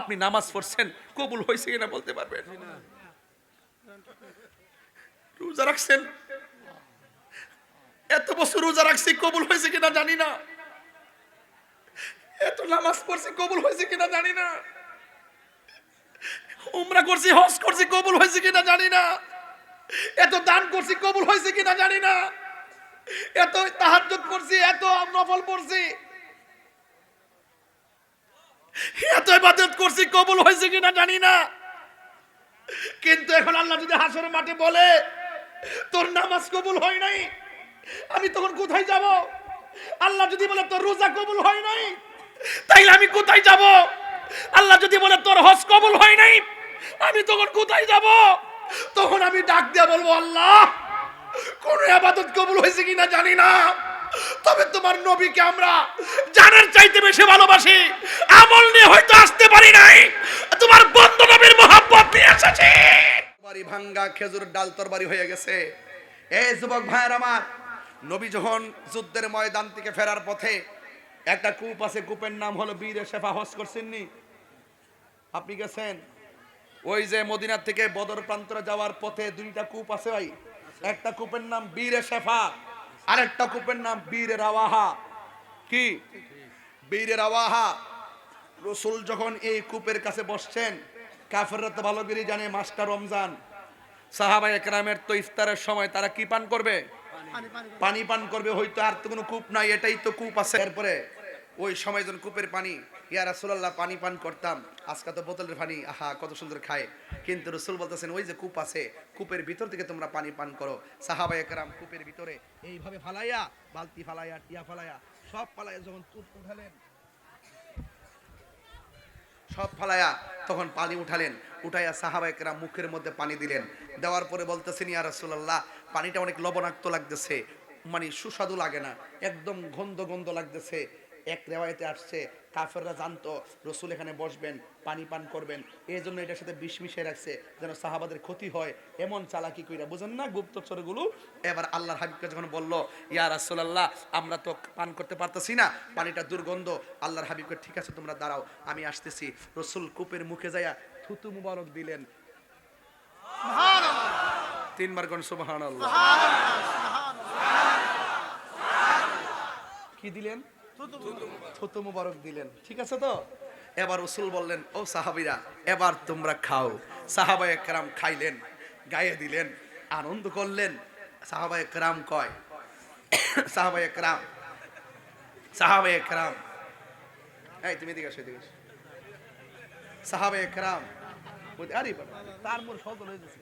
আপনি নামাজ পড়ছেন, কবুল হয়েছে কিনা বলতে পারবেন? রোজা রাখছেন, এত বছর রোজা রাখছি, কবুল হয়েছে কিনা জানি না। এত নামাজ পড়ছি, কবুল হয়েছে কিনা জানি না। উমরা করছি, হজ করছি, কবুল হয়েছে কিনা জানি না। এত দান করছি, কবুল হয়েছে কিনা জানি না। এত তাহাজ্জুদ করছি, এত নফল পড়ছি, এত ইবাদত করছি, কবুল হয়েছে কিনা জানি না। কিন্তু এখন আল্লাহ যদি হাসরের মাঠে বলে তোর নামাজ কবুল হয় নাই, আমি তখন কোথায় যাব? আল্লাহ যদি বলে তোর রোজা কবুল হয় নাই, তাইলে আমি কোথায় যাব? আল্লাহ যদি বলে তোর হজ কবুল হয় নাই, আমি তখন কোথায় যাব? তখন আমি ডাক দিয়ে বলবো, আল্লাহ কোন ইবাদত কবুল হয়েছে কিনা জানি না, তবে তোমার নবীকে আমরা জানার চাইতে বেশি ভালোবাসি। আমল নিয়ে হয়তো আসতে পারি নাই, তোমার বন্ধু নবীর মহব্বত নিয়ে এসেছি। তরবারি ভাঙ্গা খেজুর ডাল তরবারি হয়ে গেছে। এই যুবক ভাইয়ের আমার, নবী যখন যুদ্ধের ময়দান থেকে ফেরার পথে একটা কূপ আছে, কূপের নাম হলো বীরে শেফা। হজ করছেননি? আপনি গেছেন? ওই যে মদিনা থেকে বদর প্রান্তরে যাওয়ার পথে দুইটা কূপ আছে ভাই। একটা কূপের নাম বীরে শেফা, আর একটা কূপের নাম বীরে রাওয়াহা। কি বীরে রাওয়াহা? রাসূল যখন এই কূপের কাছে বসছেন, কাফেররা তো ভালো করে জানে মাসটা রমজান, সাহাবায়ে কেরামের তো ইফতারের সময় তারা কি পান করবে? পানি পান করবে। হয়তো আর তো কোনো কূপ নাই, এটাই তো কূপ আছে। এরপরে ওই সময় যখন কূপের পানি, ইয়া রাসূলুল্লাহ পানি পান করতাম, আজকে তো বোতলের পানি, আহা কত সুন্দর খায়। কিন্তু রাসূল বলতেছেন ওই যে কূপ আছে, কূপের ভিতর থেকে তোমরা পানি পান করো। সাহাবায়ে কেরাম কূপের ভিতরে এইভাবে ফালাইয়া, বালতি ফালাইয়া, টিয়া ফালাইয়া, সব ফালাইয়া যখন কূপ উঠালেন, সব ফালাইয়া তখন পানি উঠালেন, উঠাইয়া সাহাবায়ে কেরাম মুখের মধ্যে পানি দিলেন। দেওয়ার পরে বলতেছেন, ইয়া রাসূলুল্লাহ পানিটা অনেক লবণাক্ত লাগতেছে, মানে সুস্বাদু লাগে না, একদম গন্ধ গন্ধ লাগতেছে। এক রিওয়ায়াতে আসছে কাফেররা জানতো রাসূল এখানে বসবেন, পানি পান করবেন, এই জন্য এটার সাথে বিষ মিশিয়ে রাখছে যেন সাহাবাদের ক্ষতি হয়, এমন চালাকি কইরা, বুঝেন না গুপ্তচরগুলো। এবার আল্লাহর হাবিবকে যখন বলল, ইয়া রাসূলুল্লাহ আমরা তো পান করতে পারতেছি না, পানিটা দুর্গন্ধ। আল্লাহর হাবিবকে ঠিক আছে তোমরা দাঁড়াও, আমি আসতেছি। রাসূল কূপের মুখে যায়া থুতু মুবারক দিলেন। সুবহানাল্লাহ, তিনবার কোন সুবহানাল্লাহ। কি দিলেন? থুতু মুবারক দিলেন। ঠিক আছে তো? এবার রাসূল বললেন, ও সাহাবীরা এবার তোমরা খাও। সাহাবায়ে কেরাম খাইলেন, গায়ে দিলেন, আনন্দ করলেন। সাহাবায়ে কেরাম কয়, সাহাবায়ে কেরাম, সাহাবায়ে কেরাম, এই তুমি এদিকে আসো, এদিকে আসো। সাহাবায়ে কেরাম বলতে, আরে বাবা তার মোর সদল হয়ে গেছে,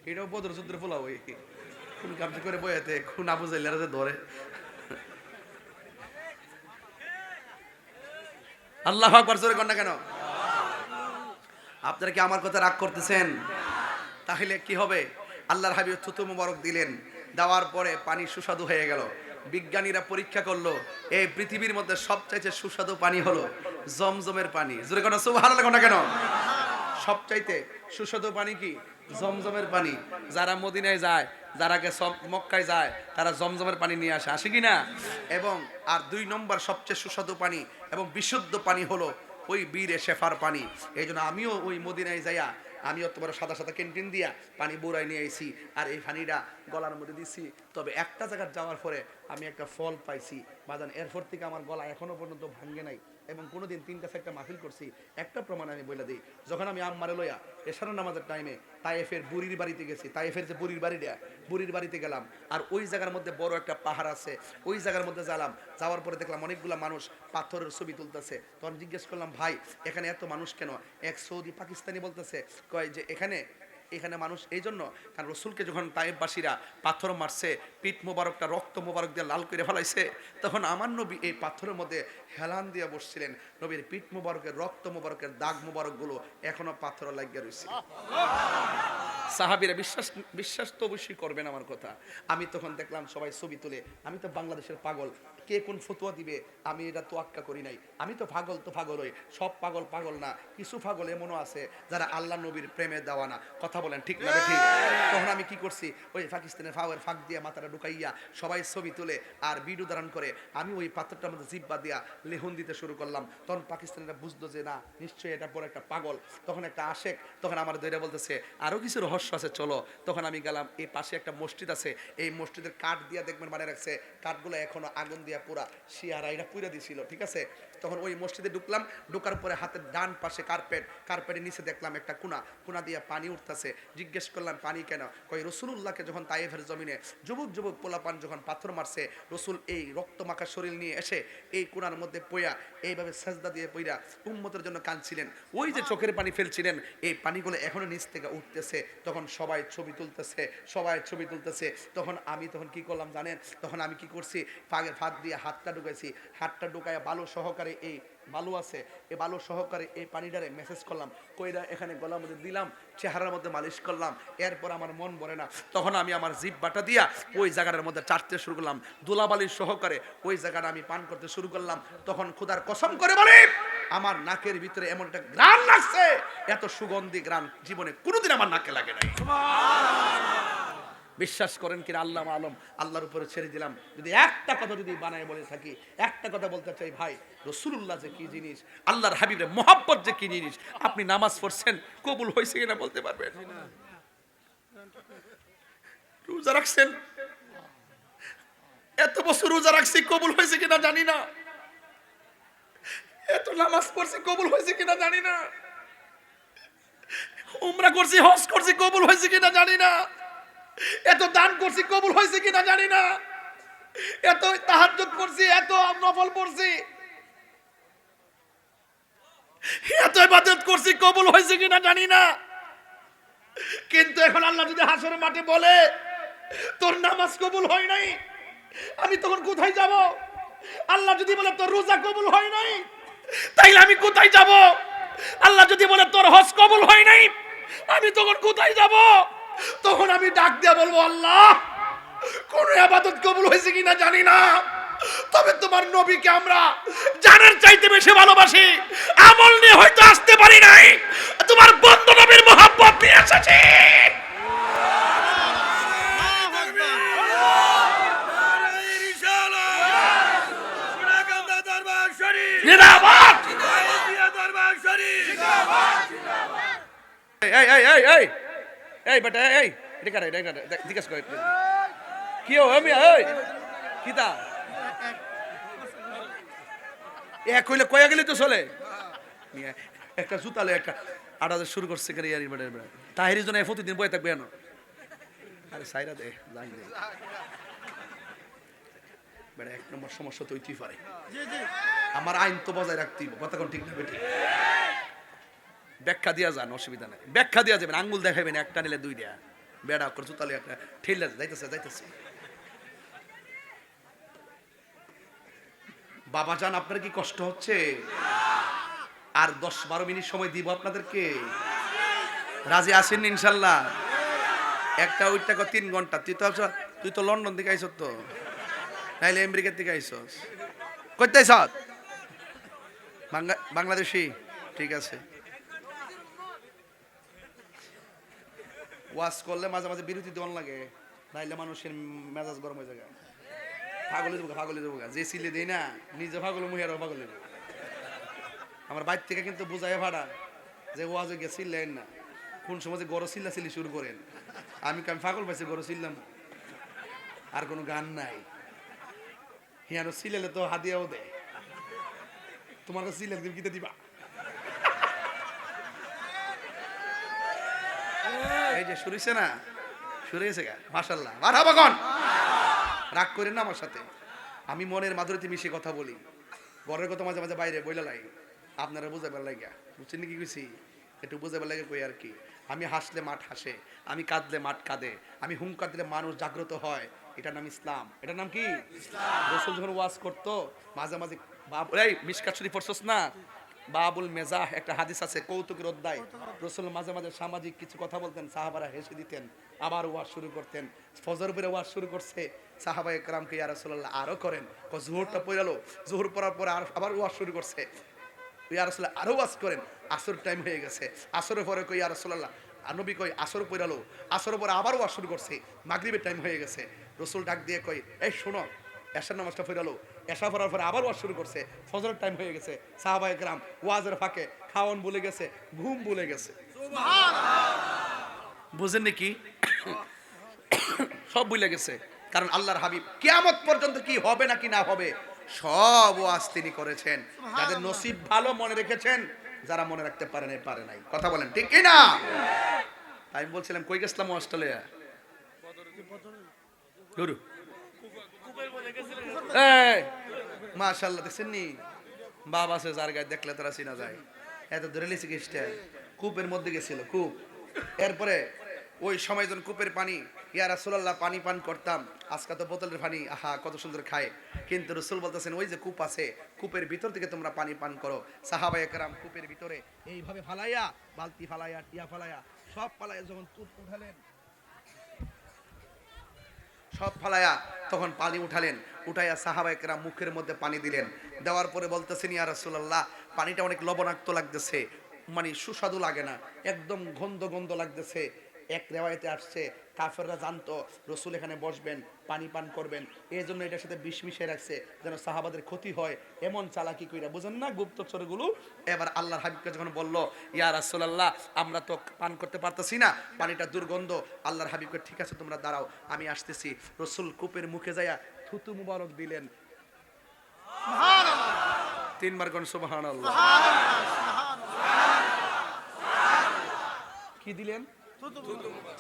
এটাও বদর যুদ্ধের পোলাও, কোন কাজ করে বইয়াতে খুন আবু জাইলারে ধরে। আল্লাহু আকবার জোরে কর না কেন? আপনারা কি আমার কথা রাগ করতেছেন? তাহলে কি হবে? আল্লাহর হাবিব থুতু মুবারক দিলেন, দেওয়ার পরে পানি সুস্বাদু হয়ে গেল। বিজ্ঞানীরা পরীক্ষা করলো, এই পৃথিবীর মধ্যে সবচাইতে সুস্বাদু পানি হলো জমজমের পানি। জোরে কোন সুবহানাল্লাহ কোন না কেন? সবচাইতে সুস্বাদু পানি কি? জমজমের পানি। যারা মদিনায় যায়, যারা মক্কায় যায়, তারা জমজমের পানি নিয়ে আসে, আসে কি না? এবং আর 2 নম্বর সবচেয়ে সুস্বাদু পানি এবং বিশুদ্ধ পানি হলো ওই বীরে শেফার পানি। এই জন্য আমিও ওই মদিনায় যাইয়া আমিও তোমার সাদা সাদা ক্যান্টিন দিয়া পানি বোরাই নিয়ে আইছি, আর এই পানিটা গলার মধ্যে দিছি। তবে একটা জায়গায় যাওয়ার পরে আমি একটা ফল পাইছি বাজান, এরপর থেকে আমার গলা এখনো পর্যন্ত ভাঙ্গে নাই, এবং কোনোদিন 3টা-4টা মাহফিল করছি। একটা প্রমাণ আমি বলে দিই, যখন আমি আম্মারে লইয়া এশারের নামাজের টাইমে তায়েফের বুড়ির বাড়িতে গেছি, তায়েফের যে বুড়ির বাড়িটা, বুড়ির বাড়িতে গেলাম, আর ওই জায়গার মধ্যে বড় একটা পাহাড় আছে, ওই জায়গার মধ্যে গেলাম। যাওয়ার পরে দেখলাম অনেকগুলো মানুষ পাথরের ছবি তুলতেছে। তখন জিজ্ঞেস করলাম, ভাই এখানে এত মানুষ কেন? এক সৌদি পাকিস্তানি বলতেছে, কয় যে এখানে মানুষ এই জন্য, কারণ রসুলকে যখন তায়েফবাসীরা পাথর মারছে, পিঠ মোবারকটা রক্ত মোবারক দিয়ে লাল করে ফেলাইছে, তখন আমার নবী এই পাথরের মধ্যে হেলান দিয়ে বসছিলেন। নবীর পিঠ মোবারকের রক্ত মোবারকের দাগ মোবারকগুলো এখনো পাথরে লাগিয়ে রয়েছে। সাহাবীরা বিশ্বাস তো অবশ্যই করবেন আমার কথা। আমি তখন দেখলাম সবাই ছবি তুলে, আমি তো বাংলাদেশের পাগল, কে কোন ফতোয়া দিবে আমি এটা তোয়াক্কা করি নাই। আমি তো পাগল হই, সব পাগল পাগল না, কিছু পাগল এমনও আছে যারা আল্লাহ নবীর প্রেমে দেওয়ানা। কথা বলেন ঠিক না ঠিক? তখন আমি কি করছি, ওই পাকিস্তানের ফাওয়ার ফাঁক দিয়ে মাথাটা ঢুকাইয়া সবাই ছবি তুলে আর ভিডিও ধারণ করে আমি ওই পাথরটার মধ্যে জিব্বা দিয়া লেহুন দিতে শুরু করলাম। তখন পাকিস্তানিরা বুঝলো যে না, নিশ্চয়ই এটা বড় একটা পাগল। তখন একটা আশেক তখন আমার দৈরা বলতেছে আরো কিছু রহস্য আছে চলো। তখন আমি গেলাম, এই পাশে একটা মসজিদ আছে, এই মসজিদের কাঠ দিয়া দেখবেন মানে রাখছে, কাঠগুলো এখনো আগুন দিয়া পুরা শিয়ারা এটা পুরা দিছিল, ঠিক আছে। তখন ওই মসজিদে ঢুকলাম, ঢোকার পরে হাতের ডান পাশে কার্পেটের নিচে দেখলাম একটা কোনা দিয়ে পানি উঠতেছে। জিজ্ঞেস করলাম পানি কেন? কই রসুলুল্লাহকে যখন তায়েফের জমিনে যুবক পোলাপান যখন পাথর মারছে, রসুল এই রক্তমাখা শরীর নিয়ে এসে এই কোনার মধ্যে পইয়া এইভাবে সাজদা দিয়ে পইরা উম্মতের জন্য কাঁদছিলেন। ওই যে চোখের পানি ফেলছিলেন, এই পানিগুলো এখনো নিচ থেকে উঠতেছে। তখন সবাই ছবি তুলতেছে। তখন আমি কি করলাম জানেন? তখন আমি কি করছি, ফাঁকের ফাঁক দিয়ে হাতটা ঢুকাইছি, হাতটা ঢুকাইয়া বালু সহকারে, এই বালু আছে, এই বালু সহকারে এই পানিটারে মেসেজ করলাম, কইরা এখানে গলার মধ্যে দিলাম, চেহারার মধ্যে মালিশ করলাম। এরপর আমার মন ভরে না, তখন আমি আমার জিহ্বাটা দিয়া ওই জায়গাটার মধ্যে চাটতে শুরু করলাম, ধুলাবালি সহকারে ওই জায়গাটা আমি পান করতে শুরু করলাম। তখন খোদার কসম করে বলি, আমার নাকের ভিতরে এমন একটা গ্রান লাগছে, এত সুগন্ধি গ্রান জীবনে কোনোদিন আমার নাকে লাগে নাই। বিশ্বাস করেন কিনা আল্লাহ আলম, আল্লাহর উপরে ছেড়ে দিলাম। যদি একটা কথা যদি বানায় বলে থাকি, একটা কথা বলতে চাই ভাই, রাসূলুল্লাহ যে কি জিনিস, আল্লাহর হাবিবের মোহাব্বত যে কি জিনিস। আপনি নামাজ পড়ছেন, কবুল হয়েছে কিনা বলতে পারবেন? রোজা রাখছেন, এত বছর রোজা রাখছি, কবুল হয়েছে কিনা জানি না। এত নামাজ পড়ছি, কবুল হয়েছে কিনা জানি না। উমরা করছি, হজ করছি, কবুল হয়েছে কিনা জানি না। এত দান করছি, কবুল হয়েছে কিনা জানি না। এত তাহাজ্জুদ করছি, এত নফল পড়ছি, এত ইবাদত করছি, কবুল হয়েছে কিনা জানি না। কিন্তু এখন আল্লাহ যদি হাসরের মাঠে বলে তোর নামাজ কবুল হয় নাই, আমি তখন কোথায় যাব? আল্লাহ যদি বলে তোর রোজা কবুল হয় নাই, তাইলে আমি কোথায় যাব? আল্লাহ যদি বলে তোর হজ কবুল হয় নাই, আমি তখন কোথায় যাব? তখন আমি ডাক দিয়ে বলবো, আল্লাহ কোন ইবাদত কবুল হয়েছে কিনা জানি না, তবে তোমার নবীকে আমরা জানের চাইতে বেশি ভালোবাসি। আমল নিয়ে হয়তো আসতে পারি নাই, তোমার বন্ধু নবীর মোহাব্বত নিয়ে এসেছি। এই বেটা, এই জিজ্ঞেস করে কি আমি কিতা এক হইলে কয়া গেলে তো চলে। একটা জুতালে একটা আড়াতে শুরু করছে তাহিরি জন্য প্রতিদিন বয়ে থাকবে কেন? আরে সাইরা দে, জানি দে বেটা, এক নম্বর সমস্যা তো হইতেই পারে। আমার আইন তো বজায় রাখতেই, কথা কোন ঠিক না বেটি? ব্যাখ্যা দিয়া যান, অসুবিধা নেই, ব্যাখ্যা দিয়া যাবেন, আঙ্গুল দেখাবেন, একটা নিলে দুইটা বেড়া করে জুতালে একটা ঠেলে যাইতেছে। বাবা জান, আপনার কি কষ্ট হচ্ছে? আর 10-12 মিনিট সময় দিব আপনাদেরকে, রাজি আছেন ইনশাল্লাহ? একটা ওইটা 3 ঘন্টা। তুই তো লন্ডন থেকে আইস, তো নাইলে আমেরিকা থেকে আইসস, কইতে আইস? বাংলাদেশি, ঠিক আছে। ওয়াজ করলে মাঝে মাঝে বিরতি দেওয়ান লাগে, নাইলে মানুষের মেজাজ গরম হয়ে যায়। পাগলে দেবো যে সিলে দেই না, নিজে পাগল মুহিয়ারও পাগলে। আমার বাইর থেকে কিন্তু বুঝাই ভাড়া যে ওয়াজে গিয়ে চিল্লেন না, কোন সময় যে গরো চিল্লি শুরু করেন। আমি পাগল পাইছি, গরো চিল্লাম, আর কোনো গান নাই। হিয়ানো চিল্লালে তো হাদিয়াও দেয়, তোমার কাছে চিল্লালে তুমি কিতে দিবা? এই যে শুরু হয়েছে না, শুরু হয়েছে গা, মাশাআল্লাহ, মারহাবা কোন। রাগ করেন না আমার সাথে, আমি মনের মাধুরীতে মিশে কথা বলি, ঘরের কথা মাঝে মাঝে বাইরে বইলা লাই, আপনারা বুঝাবার লাগিয়া, বুঝছেন কি কইছি? একটু বুঝাবার লাগে কই আর কি। আমি হাসলে মাঠ হাসে, আমি কাঁদলে মাঠ কাঁদে, আমি হুঙ্কার দিলে মানুষ জাগ্রত হয়, এটার নাম ইসলাম। এটার নাম কি? রাসূল যখন ওয়াজ করতো মাঝে মাঝে, এই মিশকাত শরীফ পড়ছস না, বাবুল মেজাহ একটা হাদিস আছে, কৌতুকের অধ্যায়। রাসূল মাঝে মাঝে সামাজিক কিছু কথা বলতেন, সাহাবারা হেসে দিতেন, আবার ওয়াজ শুরু করতেন। ফজর পরে ওয়াজ শুরু করছে, সাহাবায়ে কেরামকে ইয়া রাসূলুল্লাহ আরো করেন। জোহরটা পড়ালো, জোহর পড়ার পরে আবার ওয়াজ শুরু করছে। ইয়া রাসূলুল্লাহ আরো ওয়াজ করেন। আসর টাইম হয়ে গেছে, আসরের পরে কই ইয়া রাসূলুল্লাহ, আর নবী কই আসর পড়ালো, আসরের পরে আবার ওয়াজ শুরু করছে, মাগরিবের টাইম হয়ে গেছে। রসুল ডাক দিয়ে কই এই শোনো, এশার নামাজটা পড়ালো, এশা পড়ার পরে আবার ওয়াজ শুরু করছে, ফজরের টাইম হয়ে গেছে। সাহাবায়ে কেরাম ওয়াজের ফাঁকে খাওয়ান ভুলে গেছে, ঘুম ভুলে গেছে। বুঝেন নাকি? সব ভুলে গেছে, কারণ আল্লাহর হাবিব কিয়ামত পর্যন্ত কি হবে নাকি না হবে সব ওয়াজ তিনি করেছেন। যাদের নসিব ভালো মনে রেখেছেন, যারা মনে রাখতে পারে নাই। কথা বলেন ঠিক কি না? আমি বলছিলাম কই গেছিলাম অস্ট্রেলিয়া, গুরু মাশাআল্লাহ দেখছেন নি, বাবা আছে যার গায়ে দেখলে তারা চিনা যায়। এত ধরে লিখে গেছে কূপের মধ্যে গেছিল, কূপ। এরপরে ওই সময় যখন কূপের পানি, ইয়া রাসূলুল্লাহ পানি পান করতাম, আজকে তো বোতলের পানি, আহা কত সুন্দর খায়। কিন্তু রাসূল বলতেছেন ওই যে কূপ আছে, কূপের ভিতর থেকে তোমরা পানি পান করো। সাহাবায়ে কেরাম কূপের ভিতরে এইভাবে ফালাইয়া, বালতি ফালাইয়া, টিয়া ফালাইয়া, সব ফালাইয়া যখন কূপ উঠালেন, সব ফালাইয়া তখন পানি উঠালেন, উঠাইয়া সাহাবায়ে কেরাম মুখের মধ্যে পানি দিলেন। দেওয়ার পরে বলতেছেন ইয়া রাসূলুল্লাহ পানিটা অনেক লবণাক্ত লাগতেছে, মানে সুস্বাদু লাগে না, একদম গন্ধ গন্ধ লাগতেছে। এক রেওয়ায়েতে আসছে কাফেররা জানতো রসুল এখানে বসবেন, পানি পান করবেন, এই জন্য এটার সাথে বিষ মিশিয়ে রাখছে যেন সাহাবাদের ক্ষতি হয়, এমন চালাকি কইরা, বুঝেন না গুপ্তচরগুলো। এবার আল্লাহর হাবিবকে যখন বলল ইয়া রাসূলুল্লাহ আমরা তো পান করতে পারতেছি না, পানিটা দুর্গন্ধ। আল্লাহর হাবিবকে ঠিক আছে তোমরা দাঁড়াও আমি আসতেছি। রসুল কূপের মুখে যাইয়া থুতু মুবারক দিলেন, তিনবার কোন সুবহানাল্লাহ। কি দিলেন?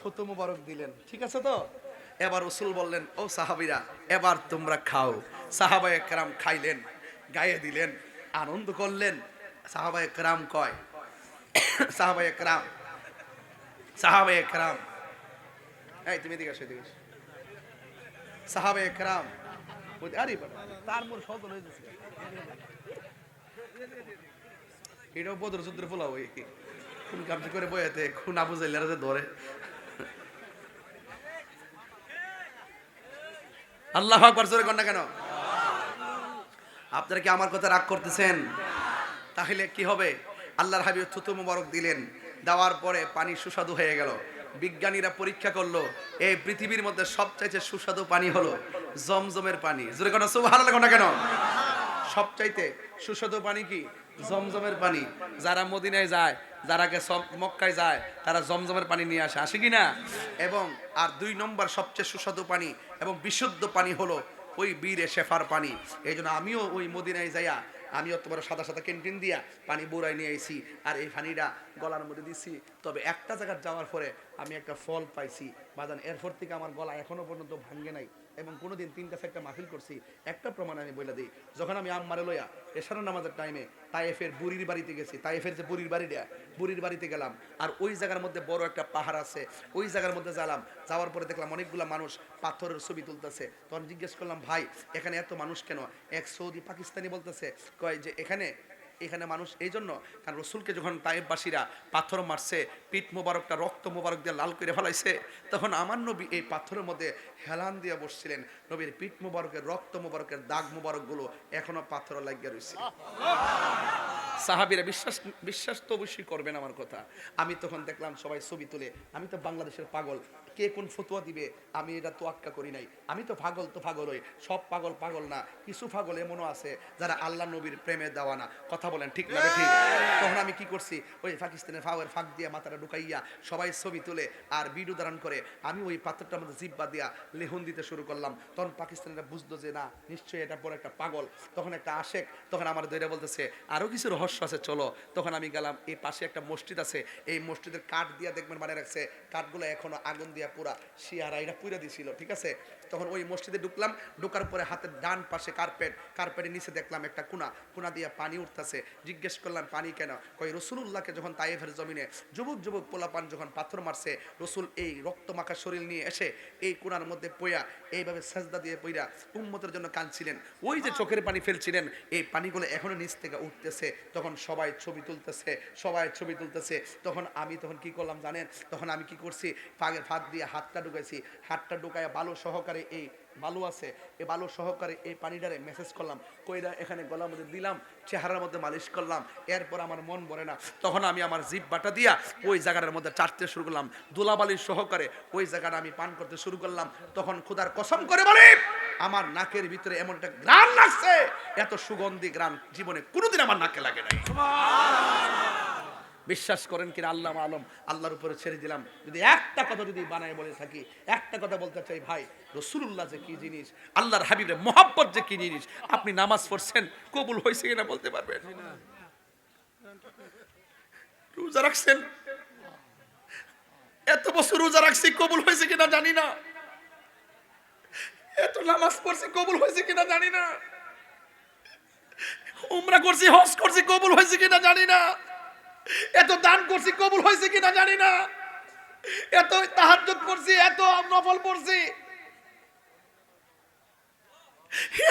থুতু মুবারক দিলেন, ঠিক আছে তো। এবার রাসূল বললেন ও সাহাবীরা এবার তোমরা খাও। সাহাবায়ে কেরাম খাইলেন, গায়ে দিলেন, আনন্দ করলেন। সাহাবায়ে কেরাম কয়, সাহাবায়ে কেরাম, সাহাবায়ে কেরাম, এই তুমি এদিকে আসো, এদিকে আসো। সাহাবায়ে কেরাম আরে তার মোর সজল হয়ে যাচ্ছে, এটাও বদর যুদ্ধের পোলা ওই কোন কাজ করে বইয়াতে কোন আবু জাইলারা যে ধরে। আল্লাহু আকবার জোরে কর না কেন? আপনারা কি আমার কথা রাগ করতেছেন? তাহলে কি হবে? আল্লাহর হাবিব থুতু মুবারক দিলেন, দেওয়ার পরে পানি সুস্বাদু হয়ে গেল। বিজ্ঞানীরা পরীক্ষা করলো এই পৃথিবীর মধ্যে সবচাইতে সুস্বাদু পানি হলো জমজমের পানি। জোরে কর সুবহানাল্লাহ না কেন? সবচাইতে সুস্বাদু পানি কি? জমজমের পানি। যারা মদিনায় যায়, যারা মক্কায় যায়, তারা জমজমের পানি নিয়ে আসে, আসে কি না? এবং আর 2 নম্বর সবচেয়ে সুস্বাদু পানি এবং বিশুদ্ধ পানি হলো ওই বীরে শেফার পানি। এই জন্য আমিও ওই মদিনায় যাইয়া আমিও তোমার সাদা সাদা ক্যান্টিন দিয়া পানি বোরাই নিয়ে আইছি, আর এই পানিটা গলার মধ্যে দিছি। তবে একটা জায়গায় যাওয়ার পরে আমি একটা ফল পাইছি বাজান, এরপর থেকে আমার গলা এখনো পর্যন্ত ভাঙ্গে নাই। এবং কোনোদিন 3টা-4টা মাহফিল করছি, একটা প্রমাণ আমি বলে দিই। যখন আমি আম্মারে লইয়া এশারের নামাজের টাইমে তায়েফের বুড়ির বাড়িতে গেছি, তায়েফের যে বুড়ির বাড়িটা, বুড়ির বাড়িতে গেলাম, আর ওই জায়গার মধ্যে বড় একটা পাহাড় আছে, ওই জায়গার মধ্যে গেলাম। যাওয়ার পরে দেখলাম অনেকগুলো মানুষ পাথরের ছবি তুলতেছে। তখন জিজ্ঞেস করলাম ভাই এখানে এত মানুষ কেন? এক সৌদি পাকিস্তানি বলতেছে, কয় যে এখানে মানুষ এই জন্য কারণ রসুলকে যখন তায়েফবাসীরা পাথর মারছে, পিঠ মোবারকটা রক্ত মোবারক দিয়ে লাল করে ফেলাইছে, তখন আমার নবী এই পাথরের মধ্যে হেলান দিয়ে বসছিলেন। নবীর পিঠ মোবারকের রক্ত মোবারকের দাগ মোবারকগুলো এখনো পাথরে লাগিয়ে রয়েছে। সাহাবীরা বিশ্বাস তো অবশ্যই করবেন আমার কথা। আমি তখন দেখলাম সবাই ছবি তুলে, আমি তো বাংলাদেশের পাগল, কে কোন ফতোয়া দিবে আমি এটা তোয়াক্কা করি নাই। আমি তো পাগল হই, সব পাগল না, কিছু পাগল এমনও আছে যারা আল্লাহ নবীর প্রেমে দেওয়ানা। কথা বলেন ঠিক না ঠিক? তখন আমি কি করছি, ওই পাকিস্তানের ফাওয়ার ফাঁক দিয়ে মাথাটা ঢুকাইয়া সবাই ছবি তুলে আর ভিডিও ধারণ করে আমি ওই পাথরটার মধ্যে জিব্বা দিয়া লেহন দিতে শুরু করলাম। তখন পাকিস্তানিরা বুঝলো যে না নিশ্চয়ই এটা বড় একটা পাগল। তখন একটা আশেক তখন আমার দৈরা বলতেছে আরো কিছু রহস্য আছে চলো। তখন আমি গেলাম, এই পাশে একটা মসজিদ আছে, এই মসজিদের কাঠ দিয়া দেখবেন মানে রাখছে, কাঠগুলো এখনো আগুন দিয়া পুরা শিয়ারা এটা পুরা দিছিল, ঠিক আছে। তখন ওই মসজিদে ঢুকলাম, ঢোকার পরে হাতের ডান পাশে কার্পেটের নিচে দেখলাম একটা কোনা দিয়া পানি উঠতেছে। জিজ্ঞেস করলাম পানি কেন? কই রাসূলুল্লাহকে যখন তায়েফের জমিনে যুবক পোলাপান যখন পাথর মারছে, রসুল এই রক্তমাখা শরীর নিয়ে এসে এই কোনার মধ্যে পইয়া এইভাবে সেজদা দিয়ে পইরা উম্মতের জন্য কাঁদছিলেন। ওই যে চোখের পানি ফেলছিলেন, এই পানিগুলো এখনো নিচ থেকে উঠতেছে। তখন সবাই ছবি তুলতেছে। তখন আমি কি করলাম জানেন? তখন আমি কি করছি, ফাঁক দিয়ে হাতটা ঢুকাইছি, হাতটা ঢুকাইয়া ভালো সহকারে এই বালু আছে, এই বালু সহকারে এই পানিটারে মেসেজ করলাম, কইরা এখানে গলার মধ্যে দিলাম, চেহারার মধ্যে মালিশ করলাম, এরপর আমার মন ভরে না, তখন আমি আমার জিভ বাটা দিয়া ওই জায়গাটার মধ্যে চাটতে শুরু করলাম, ধুলাবালি সহকারে ওই জায়গাটা আমি পান করতে শুরু করলাম। তখন খোদার কসম করে বলি, আমার নাকের ভিতরে এমন একটা গ্রান লাগছে, এত সুগন্ধি গ্রান জীবনে কোনোদিন আমার নাকে লাগে নাই। বিশ্বাস করেন কিনা আল্লাহ আলম, আল্লাহর উপরে ছেড়ে দিলাম। যদি একটা কথা যদি বানায় বলে থাকি, একটা কথা বলতে চাই ভাই, রাসূলুল্লাহ যে কি জিনিস, আল্লাহর হাবিবের মহব্বত যে কি জিনিস, আপনি নামাজ পড়ছেন কবুল হয়েছে কিনা বলতে পারবেন? রোজা রাখছেন, এত বছর রোজা রাখছি কবুল হয়েছে কিনা জানি না, এত নামাজ পড়ছি কবুল হয়েছে কিনা জানি না, উমরা করছি হজ করছি কবুল হয়েছে কিনা জানি না, এত দান করছি কবুল হয়েছে কিনা জানি না, এত তাহাজ্জুদ করছি, এত নফল পড়ছি,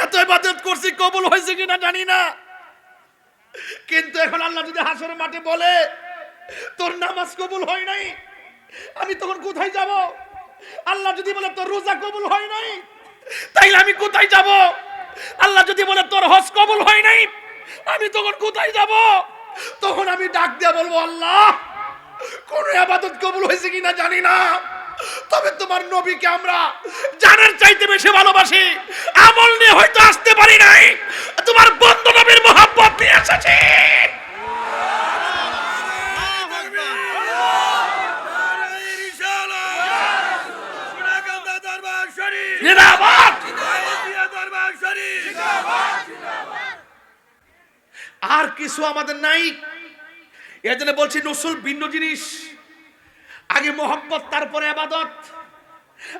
এত ইবাদত করছি কবুল হয়েছে কিনা জানি না। কিন্তু এখন আল্লাহ যদি হাসরের মাঠে বলে তোর নামাজ কবুল হয় নাই, আমি তখন কোথায় যাব? আল্লাহ যদি বলে তোর রোজা কবুল হয় নাই, তাইলে আমি কোথায় যাব? আল্লাহ যদি বলে তোর হজ কবুল হয় নাই, আমি তখন কোথায় যাব? তখন আমি ডাক দিয়ে বলবো, আল্লাহ কোন ইবাদত কবুল হয়েছে কিনা জানি না, তবে তোমার নবীকে আমরা জানার চাইতে বেশি ভালোবাসি, আমল নিয়ে হয়তো আসতে পারি নাই, তোমার বন্ধু নবীর মহব্বত নিয়ে এসেছি। আর কিছু আমাদের নাই, এজন্য বলছি নসুল ভিন্ন জিনিস। আগে মোহাব্বত তারপরে ইবাদত,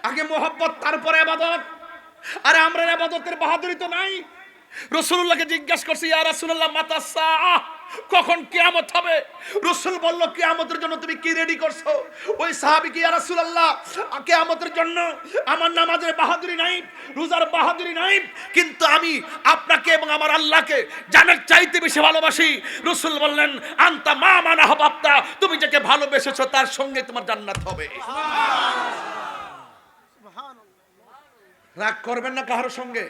আগে মোহাব্বত তারপরে ইবাদত। আরে আমরা ইবাদতের বাহাদুরি তো নাই। রাসূলুল্লাহকে জিজ্ঞাসা করছি, ইয়া রাসূলুল্লাহ মাতা সাআহ, কখন কিয়ামত হবে? রাসূল বলল, কিয়ামতের জন্য তুমি কি রেডি করছো? ওই সাহাবী কি, ইয়া রাসূলুল্লাহ কিয়ামতের জন্য আমার নামাজের বাহাদুরি নাই, রোজার বাহাদুরি নাই, কিন্তু আমি আপনাকে এবং আমার আল্লাহকে জানার চাইতে বেশি ভালোবাসি। রাসূল বললেন, আনতা মা মান আহবাবতা, তুমি যাকে ভালোবেসেছো তার সঙ্গে তোমার জান্নাত হবে। রাগ করবেন না কারোর সঙ্গে।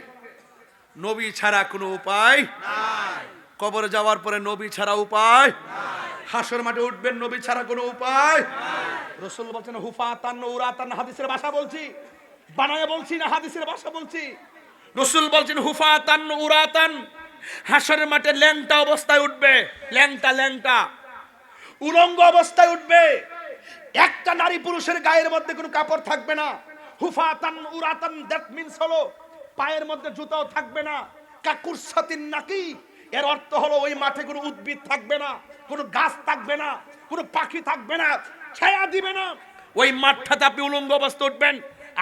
নবী ছাড়া কোনো উপায় নাই, কবরে যাওয়ার পরে নবী ছাড়া উপায় নাই, হাসর মাঠে উঠবেন নবী ছাড়া কোনো উপায় নাই। রাসূল বলছেন হুফাতান উরাতান, হাদিসের ভাষা বলছি, বানায়া বলছি না, হাদিসের ভাষা বলছি। রাসূল বলছেন হুফাতান উরাতান, হাসরের মাঠে ল্যাংটা অবস্থায় উঠবে, ল্যাংটা ল্যাংটা উলঙ্গ অবস্থায় উঠবে, একটা নারী পুরুষের গায়ের মধ্যে কোনো কাপড় থাকবে না। হুফাতান উরাতান, দ্যাট মিন্স হলো পায়ের মধ্যে জুতাও থাকবে না। কাকুরসাতিন নাকি, এর অর্থ হলো ওই মাঠে কোনো উদ্ভিদ থাকবে না, কোনো গাছ থাকবে না, কোনো পাখি থাকবে না, ছায়া দিবে না, ওই মাঠটাতে আপনি উলঙ্গ অবস্থায় উঠবেন।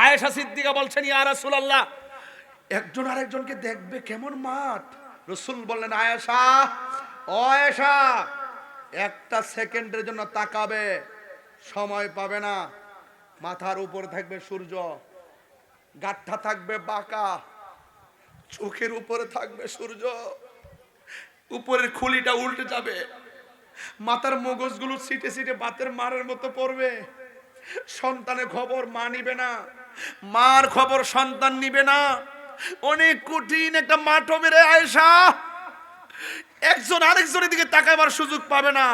আয়েশা সিদ্দিকা বলছেন, ইয়া রাসূলুল্লাহ একজন আরেকজনকে দেখবে কেমন মাঠ? রাসূল বললেন, আয়েশা ও আয়েশা, একটা সেকেন্ডের জন্য তাকাবে, সময় পাবে না। মাথার উপর থাকবে সূর্য, গাঠটা থাকবে বাঁকা, চোখের উপরে থাকবে সূর্য, উপরের খুলিটা উল্টে যাবে, মাথার মগজগুলো সিটে সিটে বাতের মারের মতো পড়বে। সন্তানের খবর মা নিবে না, মার খবর সন্তান নিবে না। অনেক কঠিন একটা মাঠ হবে রে আয়েশা, একজন আরেকজনের দিকে তাকাবার সুযোগ পাবে না।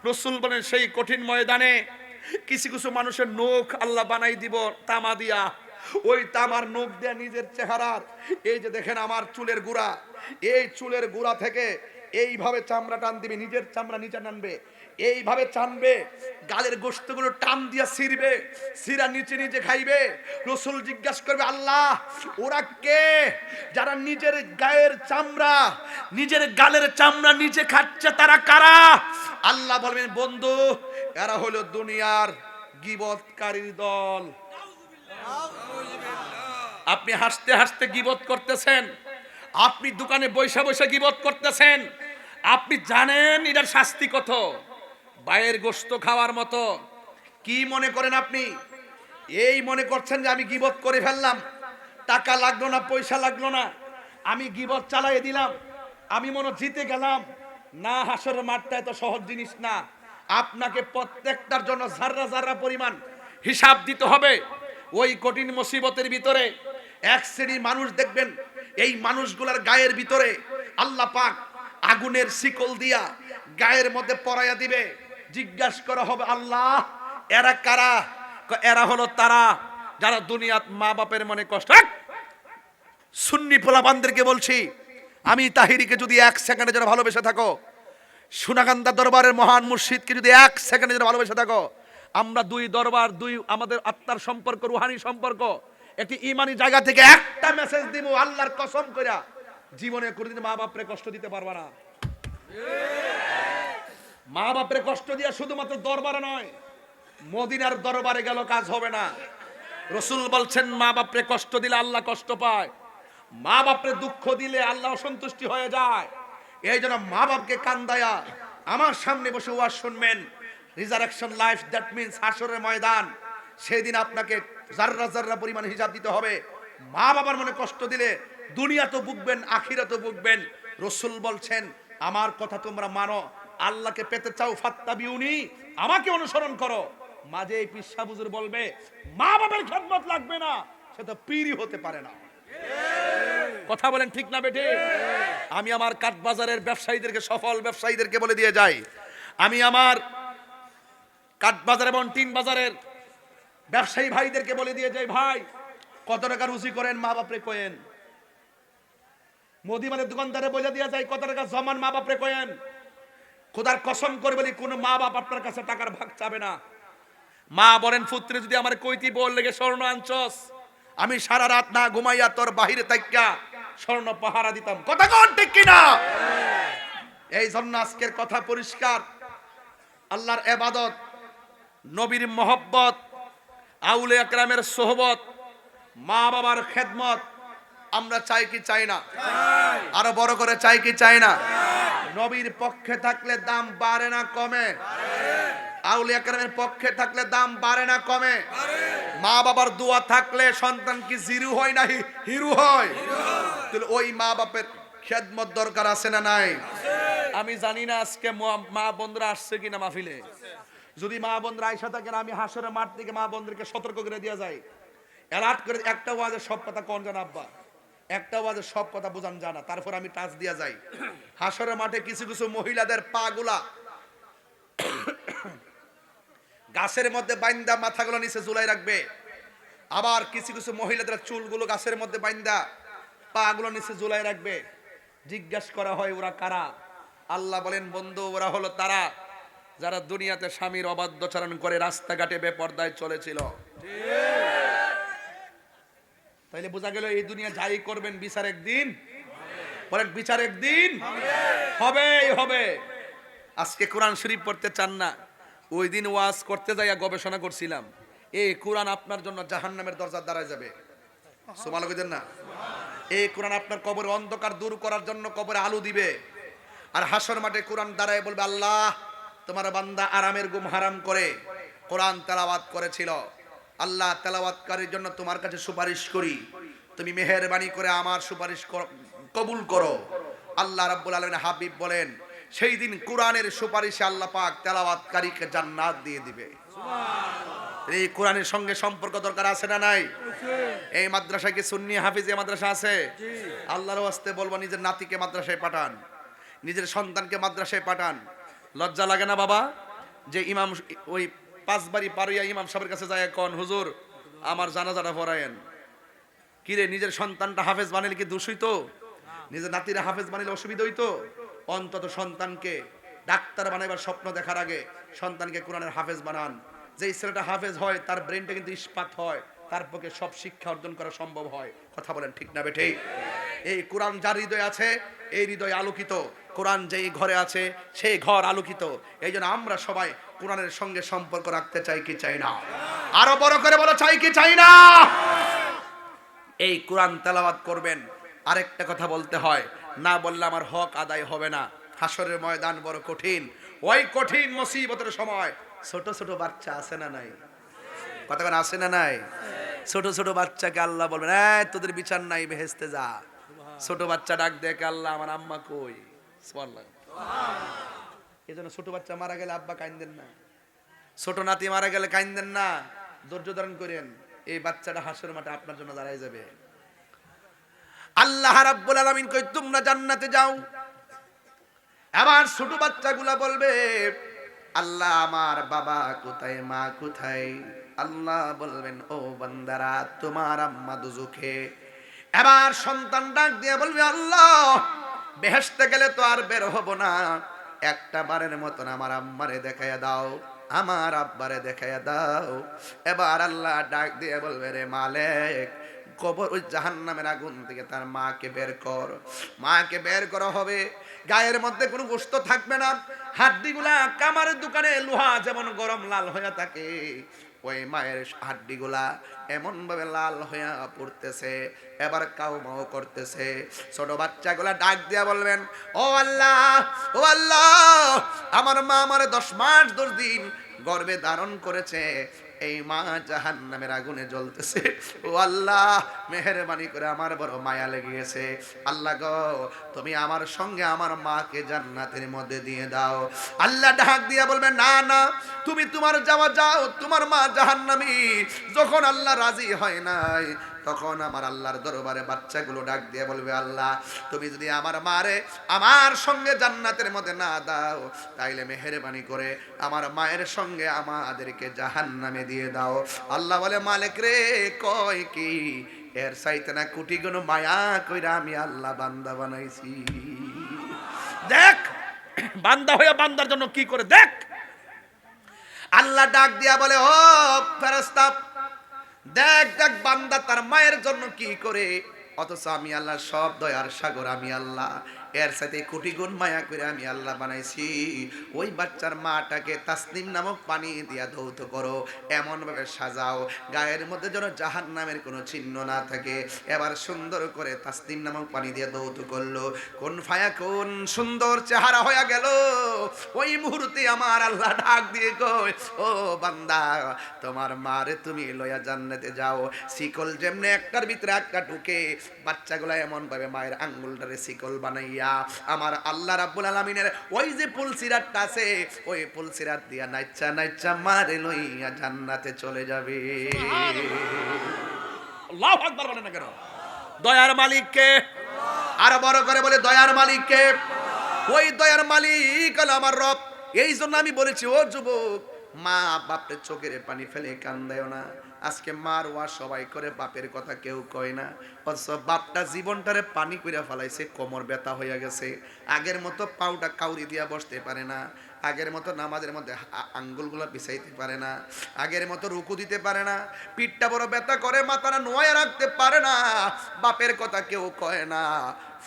রাসূল বলেন, সেই কঠিন ময়দানে কিছু কিছু মানুষের নখ আল্লাহ বানাই দিব তামা দিয়া, ওই তামার নখ দিয়ে নিজের চেহারার, এই যে দেখেন আমার চুলের গুড়া, এই চুলের গুড়া থেকে এইভাবে চামড়া টান দিবে, নিজের চামড়া নিচে টানবে, এইভাবে টানবে, গালের গোশতগুলো টান দিয়া ছিঁড়বে, ছিঁড়া নিচে নিচে খাইবে। রাসূল জিজ্ঞাসা করবে, আল্লাহ ওরা কে যারা নিজের গায়ের চামড়া, নিজের গালের চামড়া নিচে খাচ্ছে, তারা কারা? আল্লাহ বলবেন, বন্ধু এরা হলো দুনিয়ার গীবতকারীর দল। আপনি হাসতে হাসতে গীবত করতেছেন, আপনি দোকানে বৈশা বৈশা গীবত করতেছেন, আপনি জানেন এটার শাস্তি কত, বাইরের গোশত খাওয়ার মতো। কি মনে করেন আপনি? এই মনে করছেন যে আমি গীবত করে ফেললাম, টাকা লাগলো না, পয়সা লাগলো না, আমি গীবত চালিয়ে দিলাম, আমি মনে জিতে গেলাম। না, হাসরের মাঠটা এত সহজ জিনিস না। আপনাকে প্রত্যেকটার জন্য যাররা যাররা পরিমাণ হিসাব দিতে হবে। ওই কঠিন মুসিবতের ভিতরে এক শ্রেণীর মানুষ দেখবেন, এই মানুষগুলার গায়ের ভিতরে আল্লাহ পাক আগুনের শিকল দিয়া গায়ের মধ্যে পরাইয়া দিবে। জিজ্ঞাসা করা হবে, আল্লাহ এরা কারা? এরা হলো তারা যারা দুনিয়াত মা বাপের মনে কষ্ট। সুন্নি পোলাপানদেরকে বলছি, আমি তাহিরিকে যদি এক সেকেন্ডে যারা ভালোবেসে থাকো, সোনাকান্দা দরবারের মহান মুর্শিদকে যদি এক সেকেন্ডে যারা ভালোবেসে থাকো, আমরা দুই দরবার, দুই আমাদের আত্মার সম্পর্ক, রুহানি সম্পর্ক, একটি ইমানি জায়গা থেকে একটা মেসেজ দিব, আল্লাহর কসম কইরা জীবনে কোনোদিন মা বাপরে কষ্ট দিতে পারবা না। মা বাপরে কষ্ট দিয়া শুধুমাত্র দরবারে নয়, মদিনার দরবারে গেল কাজ হবে না। রাসূল বলছেন, মা বাপরে কষ্ট দিলে আল্লাহ কষ্ট পায়, মা বাপরে দুঃখ দিলে আল্লাহ অসন্তুষ্টি হয়ে যায়। এই জন্য মা বাপকে কান্দায়া আমার সামনে বসে ওয়াজ শুনবেন। রিজারেকশন লাইফ, দ্যাট মিন্স হাসরের ময়দান, সেদিন আপনাকে জাররা জাররা পরিমাণ হিসাব দিতে হবে। মা বাবার মনে কষ্ট দিলে দুনিয়া তো ভুগবেন, আখিরাত তো ভুগবেন। রাসূল বলছেন, আমার কথা তোমরা মানো, আল্লাহকে পেতে চাও ফাত্তাবিউনি, আমাকে অনুসরণ করো। মাঝে এই পিসা হুজুর বলবে মা বাবার খেদমত লাগবে না, সে তো পীরই হতে পারে না। কথা বলেন ঠিক না বেঠে? আমি আমার কাঠবাজারের ব্যবসায়ীদেরকে, সফল ব্যবসায়ীদেরকে বলে দিয়ে যাই, আমি আমার কাঠবাজার এবং টিন বাজারের ব্যবসায়ী ভাইদেরকে বলে দিয়ে যাই, ভাই কত টাকা রুজি করেন মা বাপরে কয়েন। মুদিমানের দোকানদারে বোঝা দিয়ে যায়, কত টাকা জমান মা বাপরে কয়েন। খোদার কসম করে বলি, কোন মা বাপ আপনার কাছে টাকার ভাগ চাবে না। মা বলেন, পুত্রে যদি আমার কইতি বল লেগে স্বর্ণ আনছস, আমি সারা রাত না ঘুমাইয়া তোর বাহিরে তাইকা স্বর্ণ পাহারা দিতাম। কথা কোন ঠিক কিনা? এই জন্য আজকের কথা পরিষ্কার, আল্লাহর ইবাদত, নবীর মহব্বত, আউলিয়া কেরামের সোহবত, মা বাবার খেদমত আমরা চাই কি চাই না? আরো বড় করে চাই কি চাই না? নবীর পক্ষে থাকলে দাম বাড়ে না কমে? আউলিয়া কেরামের পক্ষে থাকলে দাম বাড়ে না কমে? মা বাবার দোয়া থাকলে সন্তান কি জিরু হয় না হিরু হয়? তাহলে ওই মা বাপের খেদমত দরকার আছে না নাই? আমি জানি না আজকে মা বন্ধুরা আসছে কিনা মাহফিলে। যদি মা বন্ধুরা আইসা থাকেন, আমি হাসরের মাঠ থেকে মা বন্ধুদেরকে সতর্ক করে দেওয়া যায়, অ্যালার্ট করে, একটা ওয়াজের সব কথা কোন জানা আব্বা, একটা ওয়াজের সব কথা বোঝান জানা, তারপর আমি টাচ দিয়া যাই। হাসরের মাঠে কিছু কিছু মহিলাদের পা গুলা গাছের মধ্যে বাইন্দা মাথাগুলো নিচে ঝুলাই রাখবে, আবার কিছু কিছু মহিলাদের চুলগুলো গাছের মধ্যে বাইন্দা পা গুলো নিচে ঝুলাই রাখবে। জিজ্ঞাসা করা হয়, ওরা কারা? আল্লাহ বলেন, বন্ধু ওরা হলো তারা যারা দুনিয়াতে স্বামীর অবাধ্যচারণ করে রাস্তাঘাটে বেপরদায় চলেছিল। তাইলে বোঝা গেল, এই দুনিয়া যাই করবেন বিচার একদিন, বলেন বিচার একদিন হবেই হবে। আজকে কোরআন শরীফ পড়তে চান না, ওই দিন ওয়াজ করতে যাইয়া গবেষণা করছিলাম, এই কোরআন আপনার জন্য জাহান্নামের দরজার দ্বারায় যাবে। সুবহানাল্লাহ কইতেন না? এই কোরআন আপনার কবরের অন্ধকার দূর করার জন্য কবরে আলো দিবে। আর হাসর মাঠে কোরআন দাঁড়ায় বলবে, আল্লাহ তোমার বান্দা আরামের ঘুম হারাম করে কোরআন তেলাওয়াত করেছিল, আল্লাহ তেলাওয়াতকারীর জন্য তোমার কাছে সুপারিশ করি, তুমি মেহেরবানি করে আমার সুপারিশ কবুল করো। আল্লাহ রাব্বুল আলামিন হাবিব বলেন, সেই দিন কোরআনের সুপারিশে আল্লাহ পাক তেলাওয়াতকারীকে জান্নাত দিয়ে দিবে। সুবহানাল্লাহ। এই কোরআনের সঙ্গে সম্পর্ক দরকার আছে না নাই? এই মাদ্রাসায় কি সুন্নি হাফিজ মাদ্রাসা আছে? আল্লাহর ওয়াস্তে বলবো, নিজের নাতিকে মাদ্রাসায় পাঠান, নিজের সন্তানকে মাদ্রাসায় পাঠান। লজ্জা লাগে না বাবা যে ইমাম ওই পাঁচবাড়ি পারিয়া ইমাম সাহেবের কাছে যায়, কোন হুজুর আমার জানাজাটা পড়ায়েন? কি রে, নিজের সন্তানটা হাফেজ বানাইলে কি দোষ হইতো? নিজের নাতিরা হাফেজ বানাইলে অসুবিধা হইতো? অন্তত সন্তানকে ডাক্তার বানাইবার স্বপ্ন দেখার আগে সন্তানকে কোরআনের হাফেজ বানান। যে ছেলেটা হাফেজ হয় তার ব্রেনটা কিন্তু ইস্পাত হয়, তার পক্ষে সব শিক্ষা অর্জন করা সম্ভব হয়। কথা বলেন ঠিক না বেঠে? এই কোরআন যার হৃদয়ে আছে, এই হৃদয় আলোকিত। কোরআন যেই ঘরে আছে সেই ঘর আলোকিত। এই জন্য আমরা সবাই কোরআনের সঙ্গে সম্পর্ক রাখতে চাই কি চাই না? আরো বড় করে বলো, চাই কি চাই না? এই কোরআন তেলাওয়াত করবেন। আরেকটা কথা বলতে হয়, না বললে আমার হক আদায় হবে না। হাসরের ময়দান বড় কঠিন, ওই কঠিন মুসিবতের সময় ছোট ছোট বাচ্চা আছে না নাই? কতক্ষণ আছে না নাই? ছোট ছোট বাচ্চাকে আল্লাহ বলবেন, এই তোদের বিচার নাই, বেহেশতে যা। ছোট বাচ্চা ডাক দেখে, আল্লাহ আমার আম্মা কই? সুবহানাল্লাহ। এই জন্য ছোট বাচ্চা মারা গেলে আব্বা কাইন্দেন না, ছোট নাতি মারা গেলে কাইন্দেন না, ধৈর্য ধারণ করেন। এই বাচ্চাটা হাসর মাঠে আপনার জন্য দাঁড়ায় যাবে। আল্লাহ রাব্বুল আলামিন কই তোমরা জান্নাতে যাও। আবার ছোট বাচ্চাগুলা বলবে আল্লাহ আমার বাবা কোথায়, মা কোথায়? আল্লাহ বলবেন ও বান্দারা তোমার আম্মা দুজখে। এবার সন্তান ডাক দিয়ে বলবে আল্লাহ বেহেশতে গেলে তো আর বের হব না, একটা বারের মতন আমার আম্মারে দেখাইয়া দাও, আমার আব্বারে দেখাইয়া দাও। এবার আল্লাহ ডাক দিয়ে বলবে রে মালিক কবর ওই জাহান্নামের আগুন থেকে তার মাকে বের কর। মাকে বের করা হবে, গায়ের মধ্যে কোনো গোশত থাকবে না, হাড্ডিগুলা কামারের দোকানে লোহা যেমন গরম লাল হয়ে থাকে, ওই মায়ের হাড্ডিগুলা এমন ভাবে লাল হইয়া পড়তেছে, এবার কাউমাও করতেছে। ছোট বাচ্চাগুলা ডাক দিয়া বলবেন ও আল্লাহ, ও আল্লাহ আমার মা আমার 10 মাস 10 দিন গর্ভে ধারণ করেছে, এই মা জাহান্নামের আগুনে জ্বলতেছে। ও আল্লাহ মেহেরবানি করে আমার বড় মায়া লেগে গেছে, আল্লাহ গো তুমি আমার সঙ্গে আমার মাকে জান্নাতের মধ্যে দিয়ে দাও। আল্লাহ ডাক দিয়া বলবে না না তুমি তোমার যাওয়া যাও, তোমার মা জাহান্নামী। যখন আল্লাহ রাজি হয় নাই তখন আমার আল্লাহর দরবারে বাচ্চাগুলো ডাক দিয়ে বলবে আল্লাহ তুমি যদি আমার মারে আমার সঙ্গে জান্নাতের মধ্যে না দাও তাইলে মেহেরবানি করে আমার মায়ের সঙ্গে আমাদেরকে জাহান্নামে দিয়ে দাও। আল্লাহ বলে মালিক রে কয় কি এর চাইতে না কোটি গুণ মায়া কইরা আমি আল্লাহ বান্দা বানাইছি। দেখ বান্দা হইয়া বান্দার জন্য কি করে দেখ। আল্লাহ ডাক দিয়া বলে ও ফেরেশতা দেখ দেখ বান্দা তার মায়ের জন্য কি করে, অথচ আমি আল্লাহ সব দয়ার সাগর, আমি আল্লাহ এর সাথে কোটি গুণ মায়া করে আমি আল্লাহ বানাইছি। ওই বাচ্চার মাটাকে তাসনিম নামক পানি দিয়া ধৌত করো, এমন ভাবে সাজাও গায়ের মধ্যে যেন জাহান্নামের কোনো চিহ্ন না থাকে। এবার সুন্দর করে তাসনিম নামক পানি দিয়ে ধৌত করলো, কোন ফায়া কোন সুন্দর চেহারা হয়ে গেল। ওই মুহূর্তে আমার আল্লাহ ডাক দিয়ে কই ও বান্দা তোমার মারে তুমি লয়া জান্নাতে যাও। শিকল যেমনে একটার ভিতরে একটা ঢুকে, বাচ্চাগুলা এমন ভাবে মায়ের আঙ্গুলটারে শিকল বানাইয়া আমার আল্লাহ রাব্বুল আলামিনের ওই যে পুলসিরাতটা আছে ওই পুলসিরাত দিয়া নাইচা নাইচা মারে লইয়া জান্নাতে চলে যাবে। আল্লাহু আকবার বলেন না কেন? দয়ার মালিক কে? আর বড় করে বলে দয়ার মালিক কে? ওই দয়ার মালিক হলো আমার রব। এই জন্য আমি বলেছি ও যুবক মা বাপের চোখের পানি ফেলে কান্দায়ও না। আজকে মার ওয়া সবাই করে, বাপের কথা কেউ কয় না। অথচ বাপটা জীবনটারে পানি কইরা ফেলাইছে, কোমর ব্যথা হইয়া গেছে, আগের মতো পাউটা কাউরি দিয়া বসতে পারে না, আগের মতো নামাজের মধ্যে আঙ্গুলগুলো বিছাইতে পারে না, আগের মতো রুকু দিতে পারে না, পিঠটা বড় ব্যথা করে, মাথাটা নোয়া রাখতে পারে না। বাপের কথা কেউ কয় না,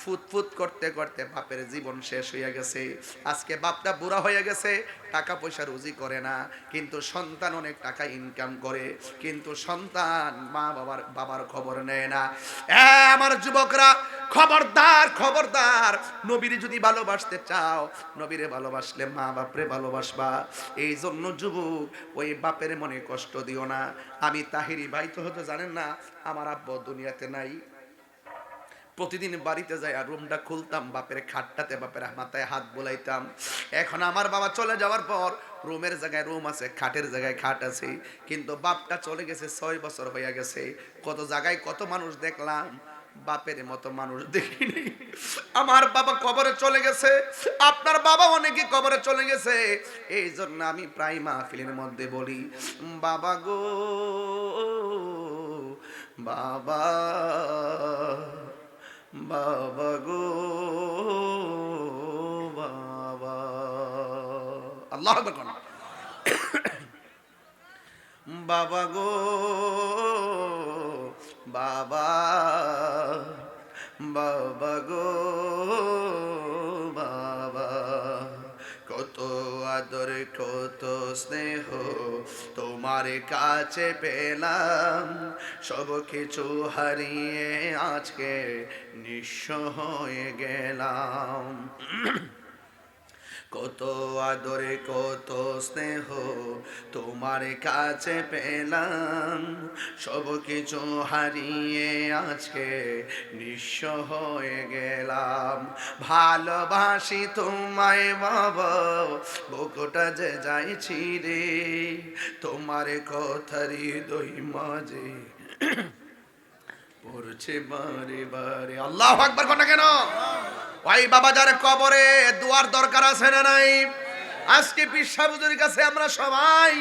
ফুটফুট করতে করতে বাপের জীবন শেষ হইয়া গেছে। আজকে বাপটা বুড়া হয়ে গেছে, টাকা পয়সা রুজি করে না, কিন্তু সন্তান অনেক টাকা ইনকাম করে, কিন্তু সন্তান মা বাবার খবর নেয় না। আমার যুবকরা খবরদার খবরদার, নবীরে যদি ভালোবাসতে চাও, নবীরে ভালোবাসলে মা বাপরে ভালোবাসবা। এই জন্য যুবক ওই বাপের মনে কষ্ট দিও না। আমি তাহিরি ভাই তো হতে জানেন না, আমার আব্বা দুনিয়াতে নাই, প্রতিদিন বাড়িতে যাই আর রুমটা খুলতাম, বাপের খাটটাতে বাপের মাথায় হাত বোলাইতাম। এখন আমার বাবা চলে যাওয়ার পর রুমের জায়গায় রুম আছে, খাটের জায়গায় খাট আছে, কিন্তু বাপটা চলে গেছে 6 বছর হয়ে গেছে। কত জায়গায় কত মানুষ দেখলাম, বাপের মতো মানুষ দেখিনি। আমার বাবা কবরে চলে গেছে, আপনার বাবা অনেকে কবরে চলে গেছে। এই জন্য আমি প্রায় মাহফিলের মধ্যে বলি বাবা গো বাবা, বাবা গো বাবা। আল্লাহু আকবার। বাবা গো বাবা, বাবা গো বাবা, কত আদর কত স্নেহ তোমার কাছে পেলাম, সব কিছু হারিয়ে আজকে নিঃস্ব হয়ে গেলাম। কত আদরে কত স্নেহ তোমার কাছে পেলাম, সব কিছু হারিয়ে আজকে নিঃস্ব হয়ে গেলাম। ভালোবাসি তোমায় বাবা, বুকটা যে যাইছি রে, তোমার কথা হৃদয় মাঝে পড়ছে বারে বারে। আল্লাহু আকবার কোন কেন? ওই বাবা যার কবরে দুয়ার দরকার আছে না নাই? আজকে পীর সাহেব হুজুরের কাছে আমরা সবাই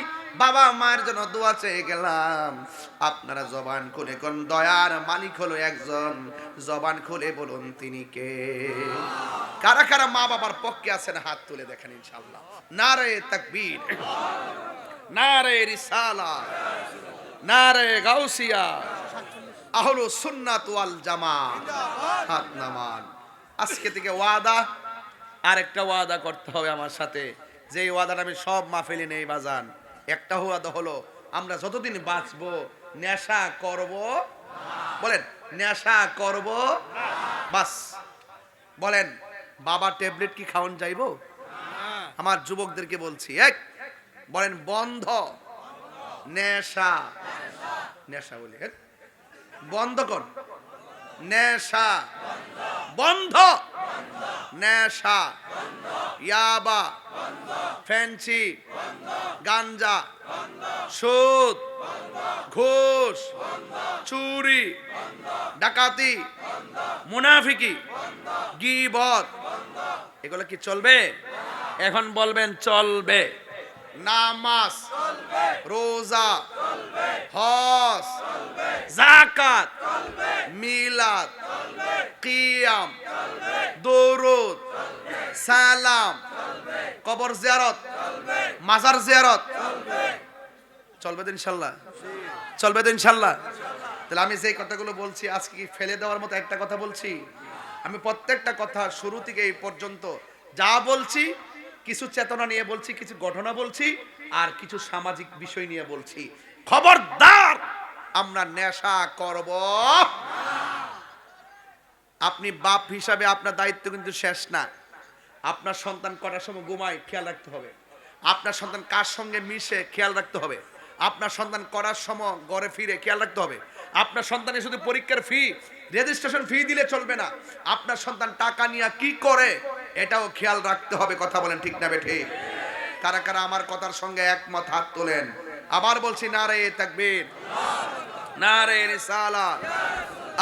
বাবা মায়ের জন্য দোয়া চেয়ে গেলাম। আপনারা জবান খুলে কোন দয়ার মালিক হলো একজন, জবান খুলে বলুন তিনি কে? কারা কারা মা বাবার পক্ষে আছেন হাত তুলে দেখেন ইনশাআল্লাহ। নারে তাকবীর, নারে রিসালাত, নারে গাউসিয়া, আহলু সুন্নাত ওয়াল জামাত, হাত নামান। আজকে থেকে ওয়াদা, আরেকটা ওয়াদা করতে হবে আমার সাথে, যে ওয়াদাটা আমি সব মাহফিলে নেই বাজান। একটা ওয়াদা হলো আমরা যতদিন বাঁচবো নেশা করব, বলেন নেশা করব বাস। বলেন বাবা ট্যাবলেট কি খাওয়ান যাইবো? আমার যুবকদেরকে বলছি, এক বলেন বন্ধ নেশা, নেশা বলে বন্ধ কর, নেশা বন্ধ, নেশা, ইয়াবা, ফ্যান্সি, গাঞ্জা, সুদ, ঘুষ, চুরি, ডাকাতি, মুনাফিকি, গীবত, এগুলো কি চলবে? এখন বলবেন চলবে। নামাজ, রোজা, হজ, যাকাত, মিলাদ, কিয়াম, দরুদ, সালাম, কবর জিয়ারত, মাজার জিয়ারত চলবে তো ইনশাআল্লাহ? চলবে তো ইনশাআল্লাহ? তাহলে আমি যে কথাগুলো বলছি আজকে কি ফেলে দেওয়ার মতো একটা কথা বলছি? আমি প্রত্যেকটা কথা শুরু থেকে এই পর্যন্ত যা বলছি কিছু চেতনা নিয়ে বলছি, কিছু ঘটনা বলছি, আর কিছু সামাজিক বিষয় নিয়ে বলছি। খবরদার আমরা নেশা করব। আপনি বাপ হিসাবে আপনার দায়িত্ব কিন্তু শেষ না। আপনার সন্তান কটার সময় ঘুমায় খেয়াল রাখতে হবে, আপনার সন্তান কার সঙ্গে মিশে খেয়াল রাখতে হবে, আপনার সন্তান করার সময় ঘরে ফিরে খেয়াল রাখতে হবে। আপনার সন্তানের শুধু পরীক্ষার ফি, রেজিস্ট্রেশন ফি দিলে চলবে না, আপনার সন্তান টাকা নিয়ে কি করে এটাও খেয়াল রাখতে হবে। কথা বলেন ঠিক না বেঠিক? কারা কারা আমার কথার সঙ্গে একমত হাত তোলেন। আবার বলছি নারে তাকবীর, নারে রিসালাত,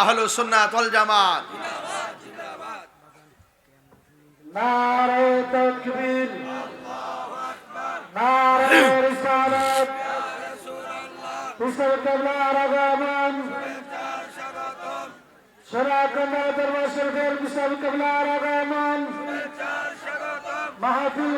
আহলু সুন্নাত ওয়াল জামাত। নারে তাকবীর, নারে রিসালাত, বিশ্বর কেবলা আগামান, শরাকন্দা দরবার শরীফের বিশ্বর কেবলা আগামান, মাহফিল